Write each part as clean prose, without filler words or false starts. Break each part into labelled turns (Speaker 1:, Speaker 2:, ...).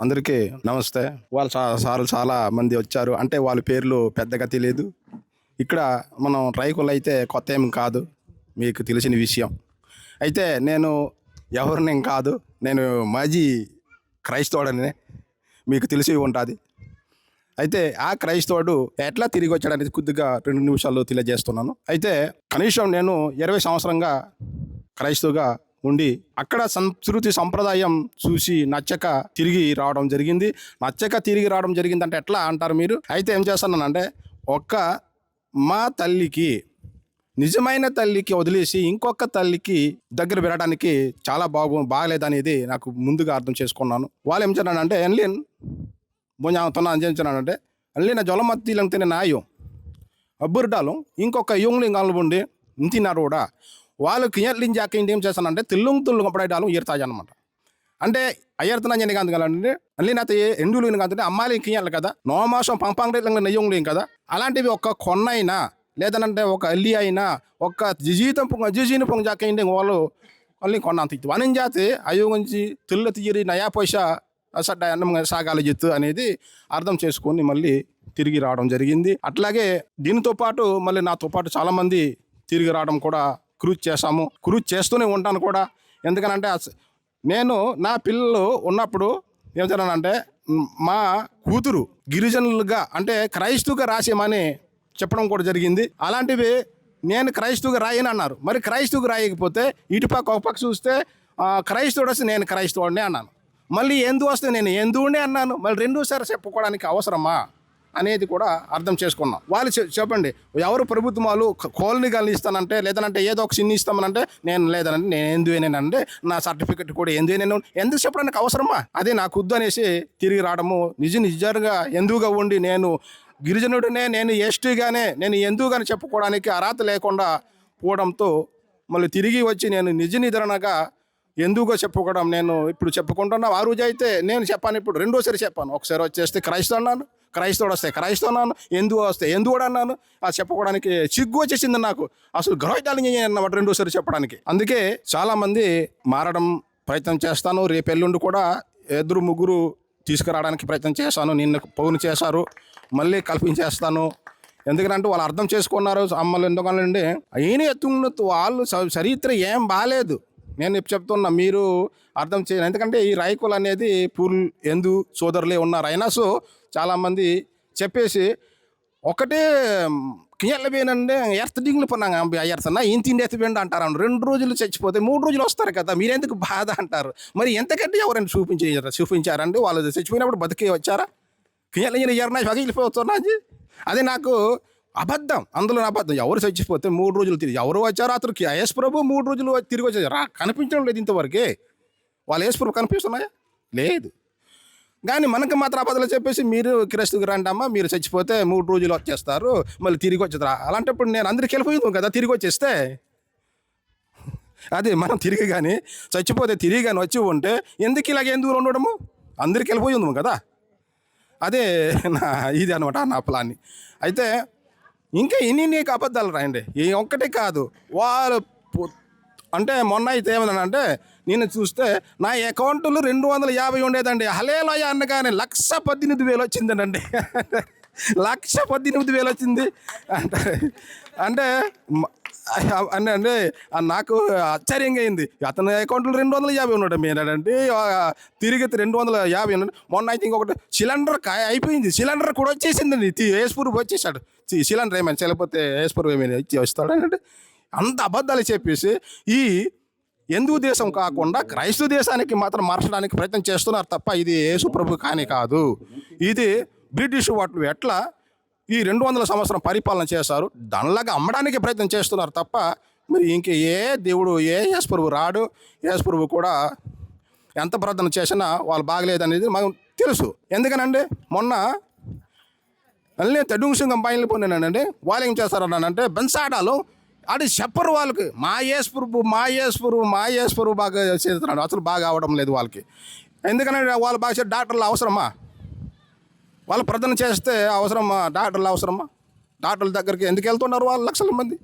Speaker 1: అందరికీ నమస్తే. వాళ్ళు సార్లు చాలా మంది వచ్చారు. అంటే వాళ్ళ పేర్లు పెద్దగా తెలియదు. ఇక్కడ మనం ట్రైకులైతే కొత్త ఏం కాదు. మీకు తెలిసిన విషయం. అయితే నేను ఎవరినేం కాదు. నేను మాజీ క్రైస్తవుడని మీకు తెలిసి ఉంటుంది. అయితే ఆ క్రైస్తవుడు ఎట్లా తిరిగి వచ్చాడనేది కొద్దిగా 2 నిమిషాల్లో తెలియజేస్తున్నాను. అయితే కనీసం నేను 20 సంవత్సరంగా క్రైస్తవుగా ఉండి అక్కడ సంస్కృతి సంప్రదాయం చూసి నచ్చక తిరిగి రావడం జరిగింది. అంటే ఎట్లా అంటారు మీరు? అయితే ఏం చేస్తున్నానంటే మా తల్లికి నిజమైన తల్లికి వదిలేసి ఇంకొక తల్లికి దగ్గర పెరగడానికి చాలా బాగలేదనేది నాకు ముందుగా అర్థం చేసుకున్నాను. వాళ్ళు ఏం చేయాలంటే ఎన్లిన్ చేయించానంటే అల్లిన జొలమత్తిలం తినే నాయం అబ్బుర్డాలు ఇంకొక యుంగ్లింగ్ ఉండి ఇంతినారు కూడా వాళ్ళు కియర్లింగ్ జాక ఏం చేస్తానంటే తిల్లుంగ్ అప్పుడాలు ఈరుతాయి అనమాట. అంటే అయ్యర్తనని కాదు కదండి అల్లినత ఎండులు కాదంటే అమ్మాయిలు కియాలి కదా, నోమాసం పంపాంగ్రేట్లంగా నెయ్యంలేం కదా. అలాంటివి ఒక కొన్నైనా లేదనంటే ఒక అల్లి అయినా ఒక జిజీని పొంగ జాకేయండి వాళ్ళు అల్లి కొన్నంత ఇತ್ತು వనం జాతి అయ్యో గురించి తిల్ల తీరి నయా పైసా సడ్డ అన్నం సాగాలి జిత్తు అనేది అర్థం చేసుకొని మళ్ళీ తిరిగి రావడం జరిగింది. అట్లాగే దీనితో పాటు మళ్ళీ నాతో పాటు చాలామంది తిరిగి రావడం కూడా క్రూజ్ చేస్తూనే ఉంటాను కూడా. ఎందుకనంటే నేను నా పిల్లలు ఉన్నప్పుడు ఏం చేయాలంటే మా కూతురు గిరిజనులుగా అంటే క్రైస్తవుగా రాసేమని చెప్పడం కూడా జరిగింది. అలాంటివి నేను క్రైస్తవుగా రాయని అన్నారు. మరి క్రైస్తవుగా రాయకపోతే ఇటుపక్క ఒక పక్క చూస్తే క్రైస్తవుడు వస్తే నేను క్రైస్తవుడినే అన్నాను. మళ్ళీ ఎందు వస్తే నేను ఎందునే అన్నాను. మళ్ళీ రెండోసారి చెప్పుకోవడానికి అవసరమా అనేది కూడా అర్థం చేసుకున్నాం. వాళ్ళు చెప్పండి, ఎవరు ప్రభుత్వం వాళ్ళు కాలనీగాలు ఇస్తానంటే లేదనంటే ఏదో ఒక చిన్ని ఇస్తామనంటే నేను లేదనంటే నేను ఎందువేనంటే నా సర్టిఫికెట్ కూడా ఎందువేనేను ఎందుకు చెప్పడానికి అవసరమా? అదే నాకు వద్దు అనేసి తిరిగి రావడము నిజంగా ఎందువుగా ఉండి నేను గిరిజనుడినే నేను ఎస్టీగానే నేను ఎందువుగానే చెప్పుకోవడానికి అర్హత లేకుండా పోవడంతో మళ్ళీ తిరిగి వచ్చి నేను నిజనిధరణగా ఎందుకో చెప్పుకోవడం నేను ఇప్పుడు చెప్పుకుంటున్నా. ఆ రోజు అయితే నేను చెప్పాను, ఇప్పుడు రెండోసారి చెప్పాను. ఒకసారి వచ్చేస్తే క్రైస్తవుడు వస్తే క్రైస్తవు అన్నాను, ఎందుకు వస్తే ఎందుకు కూడా అన్నాను. అది చెప్పుకోవడానికి సిగ్గు వచ్చేసింది నాకు. అసలు గ్రహితాలు అన్నమాట రెండోసారి చెప్పడానికి. అందుకే చాలామంది మారడం ప్రయత్నం చేస్తాను. రేపు ఎల్లుండి కూడా 2-3 తీసుకురావడానికి ప్రయత్నం చేస్తాను. నిన్న పౌను చేశారు, మళ్ళీ కల్పించేస్తాను. ఎందుకంటే వాళ్ళు అర్థం చేసుకున్నారు. అమ్మలు ఎందుకంటే అయిన ఎత్తున్నట్టు వాళ్ళు చరిత్ర ఏం బాగాలేదు. నేను చెప్తున్నా, మీరు అర్థం చేయండి. ఎందుకంటే ఈ రాయకులు అనేది ఎందు సోదరులే ఉన్నారు. అయినా సో చాలామంది చెప్పేసి ఒకటే కియర్లబేనంటే ఎర్తడింగ్లు పన్నాங்க అయ్యర్తన్నా ఇంతిండి ఎత్తిపోయిండి అంటారు. 2 రోజులు చచ్చిపోతే 3 రోజులు వస్తారు కదా, మీరెందుకు బాధ అంటారు. మరి ఎంతకంటే ఎవరైనా చూపించారండి? వాళ్ళు చచ్చిపోయినప్పుడు బతికే వచ్చారా? కియర్లు ఎర్నా పగిలిపోతున్నా అది నాకు అబద్ధం. అందులో అబద్ధం. ఎవరు చచ్చిపోతే 3 రోజులు తిరిగి ఎవరు వచ్చారో అతనికి యేసు ప్రభు 3 రోజులు తిరిగి వచ్చారు. కనిపించడం లేదు ఇంతవరకే. వాళ్ళు యేసు ప్రభు కనిపిస్తున్నాయా? లేదు. కానీ మనకు మాత్రం అబద్ధాలు చెప్పేసి మీరు క్రైస్తవుకి రండమ్మా, మీరు చచ్చిపోతే 3 రోజులు వచ్చేస్తారు, మళ్ళీ తిరిగి వచ్చేస్తారా. అలాంటప్పుడు నేను అందరికి వెళ్ళిపోయింది కదా తిరిగి వచ్చేస్తే. అదే మనం తిరిగి కానీ చచ్చిపోతే తిరిగి కానీ వచ్చి ఉంటే ఎందుకు ఎందుకు ఉండడము? అందరికి వెళ్ళిపోయి ఉంది కదా. అదే ఇది అనమాట నా ప్లాన్. అయితే ఇంకా నీకు అబద్ధాలు రాయండి. ఏ ఒక్కటే కాదు. వాళ్ళు అంటే మొన్న అయితే ఏమన్నానంటే నేను చూస్తే నా అకౌంట్లో 250 ఉండేదండి. హలేలోయ అనగానే 1,18,000 వచ్చిందండి. 1,18,000 వచ్చింది అంటే అంటే నాకు ఆశ్చర్యంగా అయింది. అతని అకౌంట్లో 250 ఉన్నాడు. మీరంటే తిరిగి 250 ఉన్నాడు. మొన్న అయితే ఇంకొకటి సిలిండర్ అయిపోయింది. సిలిండర్ కూడా వచ్చేసిందండి. యేసుప్రభు వచ్చేసాడు. సిలిండర్ ఏమైనా చేయలేకపోతే యేసుప్రభు ఏమైనా ఇచ్చి వస్తాడు అంటే అంత అబద్ధాలు చెప్పేసి ఈ హిందూ దేశం కాకుండా క్రైస్తవ దేశానికి మాత్రం మార్చడానికి ప్రయత్నం చేస్తున్నారు తప్ప ఇది యేసుప్రభు కాదు. ఇది బ్రిటిష్ వాళ్ళు ఎట్లా ఈ 200 సంవత్సరం పరిపాలన చేశారు, దానిలాగా అమ్మడానికి ప్రయత్నం చేస్తున్నారు తప్ప మరి ఇంక ఏ దేవుడు యేసుప్రభు రాడు. యేసుప్రభు కూడా ఎంత ప్రార్థన చేసినా వాళ్ళు బాగలేదనేది మనకు తెలుసు. ఎందుకనండి మొన్న అన్నీ తడుంశంగా బయలు పోయినానండి. వాళ్ళు ఏం చేస్తారన్నానంటే బెన్సాడాలు అది చెప్పరు వాళ్ళకి. మా యేసుప్రభు బాగా చేస్తున్నాడు. అసలు బాగా అవడం లేదు వాళ్ళకి. ఎందుకంటే వాళ్ళు బాగా డాక్టర్లు అవసరమా? వాళ్ళు ప్రార్థన చేస్తే అవసరమా? డాక్టర్లు అవసరమా? డాక్టర్ల దగ్గరికి ఎందుకు వెళ్తున్నారు వాళ్ళు లక్షల మంది?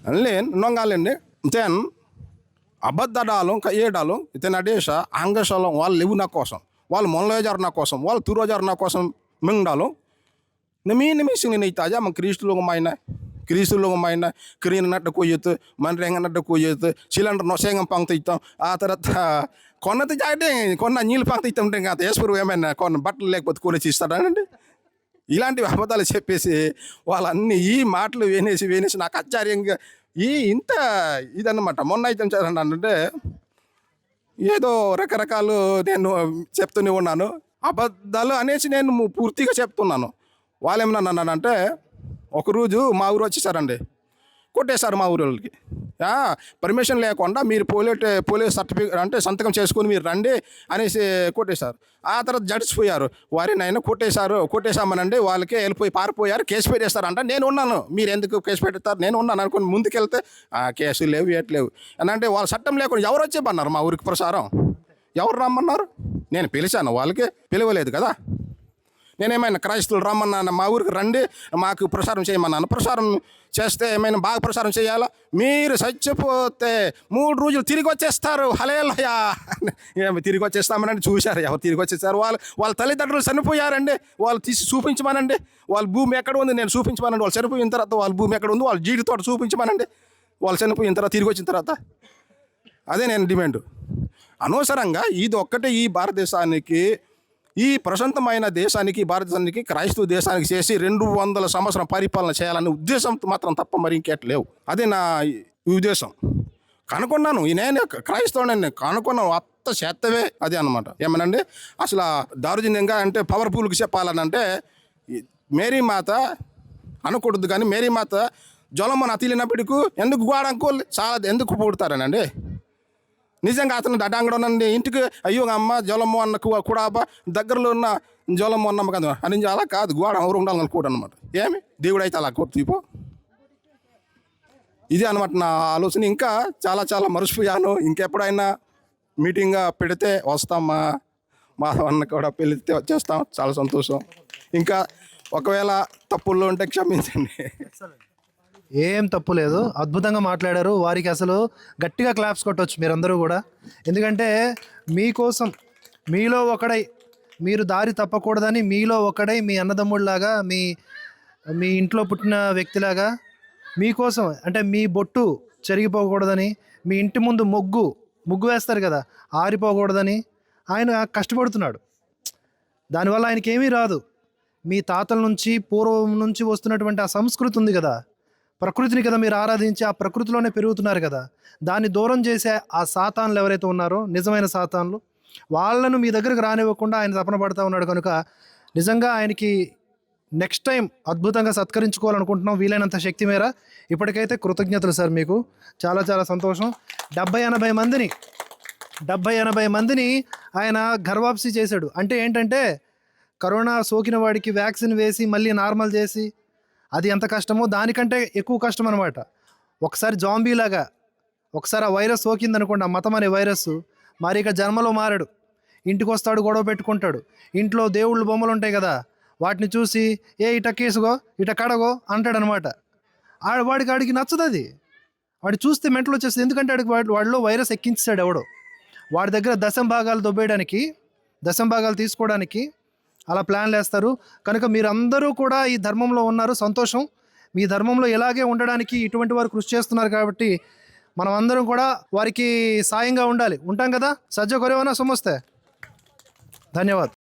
Speaker 1: అన్నీ నొంగాలండి. దెన్ అబద్ధాలు కయ్యేడాలు ఇతని అడేష ఆంగశాలం వాళ్ళు లేవు నా కోసం. వాళ్ళు మొనలేజారు నా కోసం, వాళ్ళు turojar na కోసం mengdalo. Nami sing ni taja mang Kristo lo maina krin na da koyete man renga na da koyete silan no sengam pang titam atarat konna te jade konna nil pang titam denga te espuru yemen kon battle lekpote college istadanడి. ఇలాంటి అబద్ధాలు చెప్పేసి వాళ్ళన్నీ ఈ మాటలు వినేసి నాకు ఆశ్చర్యంగా ఇంత ఇదన్నమాట. మొన్న అయితే అంటే ఏదో రకరకాలు నేను చెప్తూనే ఉన్నాను, అబద్ధాలు అనేసి నేను పూర్తిగా చెప్తున్నాను. వాళ్ళు ఏమన్నానంటే ఒకరోజు మా ఊరు వచ్చేసారండి, కొట్టేశారు మా ఊరు వాళ్ళకి. పర్మిషన్ లేకుండా మీరు పోలీస్ సర్టిఫికేట్ అంటే సంతకం చేసుకొని మీరు రండి అనేసి కొట్టేశారు. ఆ తర్వాత జడిచిపోయారు, వారినైనా కొట్టేశామనండి, వాళ్ళకే వెళ్ళిపోయి పారిపోయారు, కేసు పెట్టేస్తారంట. నేను ఉన్నాను, మీరు ఎందుకు కేసు పెడతారు, నేను ఉన్నాను అనుకుని ముందుకెళ్తే కేసులు లేవు ఏట్లేవు అని అంటే వాళ్ళ చట్టం లేకుండా ఎవరు వచ్చేమన్నారు మా ఊరికి ప్రసారం, ఎవరు రమ్మన్నారు? నేను పిలిచాను, వాళ్ళకి పిలవలేదు కదా. నేనేమైనా క్రైస్తవులు రమ్మన్నాను, మా ఊరికి రండి మాకు ప్రసారం చేయమన్నాను. ప్రసారం చేస్తే ఏమైనా బాగా ప్రసారం చేయాలా? మీరు చచ్చిపోతే 3 రోజులు తిరిగి వచ్చేస్తారు, హల్లెలూయా ఏమి తిరిగి వచ్చేస్తామనండి. చూశారు ఎవరు తిరిగి వచ్చేసారు? వాళ్ళ తల్లిదండ్రులు చనిపోయారండి, వాళ్ళు తీసి చూపించమనండి. వాళ్ళ భూమి ఎక్కడ ఉంది నేను చూపించమనండి. వాళ్ళు చనిపోయిన తర్వాత వాళ్ళ భూమి ఎక్కడ ఉంది వాళ్ళ జీడి తోట చూపించమనండి. వాళ్ళు చనిపోయిన తర్వాత తిరిగి వచ్చిన తర్వాత. అదే నేను డిమాండ్. అనవసరంగా ఇది ఒక్కటే ఈ భారతదేశానికి, ఈ ప్రశాంతమైన దేశానికి, భారతదేశానికి, క్రైస్తవ దేశానికి చేసి 200 సంవత్సరం పరిపాలన చేయాలనే ఉద్దేశం మాత్రం తప్ప మరి ఇంకెట్లేవు. అదే నా ఉద్దేశం. కనుక్కున్నాను, నేను క్రైస్తవుని కనుక్కున్నాను, అత్త చేత్తవే అదే అనమాట. ఏమనండి అసలు దౌర్జన్యంగా అంటే పవర్ఫుల్గా చెప్పాలని అంటే మేరీ మాత అనకూడదు, కానీ మేరీ మాత జ్వలమ్మను అతిలినప్పటికీ ఎందుకు గోడంకోళ్ళు చాలా ఎందుకు పుడతారనండి. నిజంగా అతను దడాంగడనండి ఇంటికి అయ్యో అమ్మ జ్వలము అన్న కూడా దగ్గరలో ఉన్న జ్వలము అన్నమ్మ కదా అని అలా కాదు, గోడ ఎవరు ఉండాలని కూడా అనమాట. ఏమి దేవుడు అయితే అలా కొట్టిపో. ఇది అనమాట నా ఆలోచన. ఇంకా చాలా చాలా మర్చిపోయాను. ఇంకెప్పుడైనా మీటింగ్ పెడితే వస్తాం, మా అన్న కూడా పిలిస్తే వచ్చేస్తాం, చాలా సంతోషం. ఇంకా ఒకవేళ తప్పుల్లో ఉంటే క్షమించండి.
Speaker 2: ఏం తప్పు లేదు, అద్భుతంగా మాట్లాడారు. వారికి అసలు గట్టిగా క్లాప్స్ కొట్టవచ్చు మీరందరూ కూడా. ఎందుకంటే మీకోసం మీలో ఒకడై, మీరు దారి తప్పకూడదని మీలో ఒకడై, మీ అన్నదమ్ముడిలాగా, మీ ఇంట్లో పుట్టిన వ్యక్తిలాగా మీకోసం అంటే మీ బొట్టు చెరిగిపోకూడదని, మీ ఇంటి ముందు ముగ్గు వేస్తారు కదా ఆరిపోకూడదని ఆయన కష్టపడుతున్నాడు. దానివల్ల ఆయనకి ఏమీ రాదు. మీ తాతల నుంచి పూర్వం నుంచి వస్తున్నటువంటి ఆ సంస్కృతి ఉంది కదా, ప్రకృతిని కదా మీరు ఆరాధించి ఆ ప్రకృతిలోనే పెరుగుతున్నారు కదా, దాన్ని దూరం చేసే ఆ సాతాన్లు ఎవరైతే ఉన్నారో, నిజమైన సాతాన్లు, వాళ్ళను మీ దగ్గరకు రానివ్వకుండా ఆయన తపన పడుతూ ఉన్నాడు. కనుక నిజంగా ఆయనకి నెక్స్ట్ టైం అద్భుతంగా సత్కరించుకోవాలనుకుంటున్నాం వీలైనంత శక్తి మేర. ఇప్పటికైతే కృతజ్ఞతలు సార్, మీకు చాలా చాలా సంతోషం. 70-80 మందిని ఆయన గర్వాప్సి చేశాడు. అంటే ఏంటంటే కరోనా సోకిన వాడికి వ్యాక్సిన్ వేసి మళ్ళీ నార్మల్ చేసి, అది ఎంత కష్టమో దానికంటే ఎక్కువ కష్టం అనమాట. ఒకసారి జాంబీలాగా ఒకసారి ఆ వైరస్ సోకిందనుకోండి, ఆ మతం అనే వైరస్, మరి ఇక జన్మలో మారడు. ఇంటికి వస్తాడు, గొడవ పెట్టుకుంటాడు. ఇంట్లో దేవుళ్ళు బొమ్మలు ఉంటాయి కదా, వాటిని చూసి ఇట కేసుకో ఇట కడగో అంటాడనమాట. వాడికి నచ్చదు అది. వాడు చూస్తే మెంటలు వచ్చేస్తుంది. ఎందుకంటే వాడిలో వైరస్ ఎక్కించాడు ఎవడో. వాడి దగ్గర దశంభాగాలు తీసుకోవడానికి అలా ప్లాన్లు వేస్తారు. కనుక మీరందరూ కూడా ఈ ధర్మంలో ఉన్నారు, సంతోషం. మీ ధర్మంలో ఇలాగే ఉండడానికి ఇటువంటి వారు కృషి చేస్తున్నారు కాబట్టి మనం అందరం కూడా వారికి సాయంగా ఉండాలి. ఉంటాం కదా. సజ్జ కొరేవనా సమస్తే. ధన్యవాద్.